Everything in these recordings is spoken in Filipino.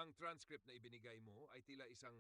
Ang transcript na ibinigay mo ay tila isang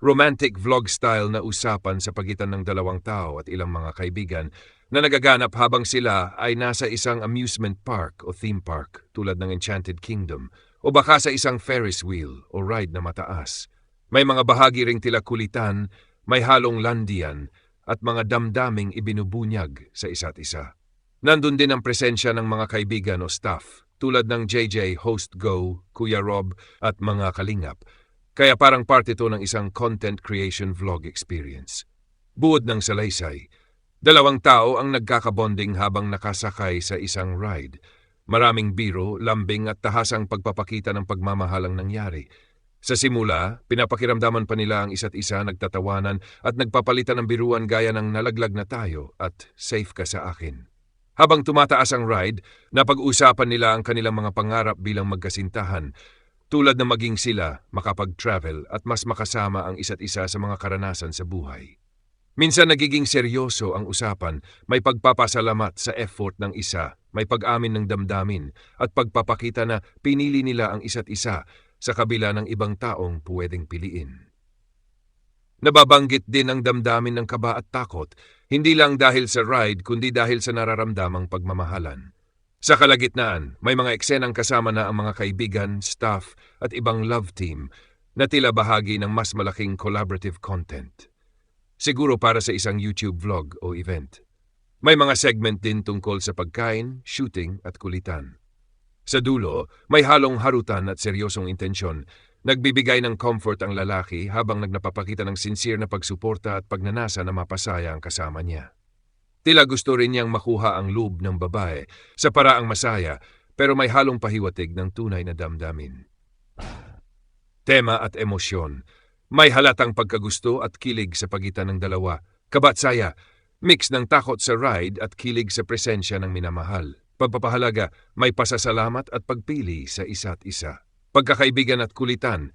romantic vlog style na usapan sa pagitan ng dalawang tao at ilang mga kaibigan na nagaganap habang sila ay nasa isang amusement park o theme park tulad ng Enchanted Kingdom o baka sa isang Ferris wheel o ride na mataas. May mga bahagi ring tila kulitan, may halong landian at mga damdaming ibinubunyag sa isa't isa. Nandun din ang presensya ng mga kaibigan o staff tulad ng JJ, Host Go, Kuya Rob at mga kalingap. Kaya parang part ito ng isang content creation vlog experience. Buod ng salaysay, dalawang tao ang nagkakabonding habang nakasakay sa isang ride. Maraming biro, lambing at tahasang pagpapakita ng pagmamahalang nangyari. Sa simula, pinapakiramdaman pa nila ang isa't isa, nagtatawanan at nagpapalitan ng biruan gaya ng nalaglag na tayo at safe ka sa akin. Habang tumataas ang ride, napag-usapan nila ang kanilang mga pangarap bilang magkasintahan, tulad na maging sila, makapag-travel at mas makasama ang isa't isa sa mga karanasan sa buhay. Minsan nagiging seryoso ang usapan, may pagpapasalamat sa effort ng isa, may pag-amin ng damdamin at pagpapakita na pinili nila ang isa't isa sa kabila ng ibang taong pwedeng piliin. Nababanggit din ang damdamin ng kaba at takot, hindi lang dahil sa ride kundi dahil sa nararamdamang pagmamahalan. Sa kalagitnaan, may mga eksenang kasama na ang mga kaibigan, staff at ibang love team na tila bahagi ng mas malaking collaborative content. Siguro para sa isang YouTube vlog o event. May mga segment din tungkol sa pagkain, shooting at kulitan. Sa dulo, may halong harutan at seryosong intensyon. Nagbibigay ng comfort ang lalaki habang nagpapakita ng sincere na pagsuporta at pagnanasa na mapasaya ang kasama niya. Tila gusto rin niyang makuha ang loob ng babae sa paraang masaya pero may halong pahiwatig ng tunay na damdamin. Tema at emosyon. May halatang pagkagusto at kilig sa pagitan ng dalawa. Kabatsaya, mix ng takot sa ride at kilig sa presensya ng minamahal. Pagpapahalaga, may pasasalamat at pagpili sa isa't isa. Pagkakaibigan at kulitan,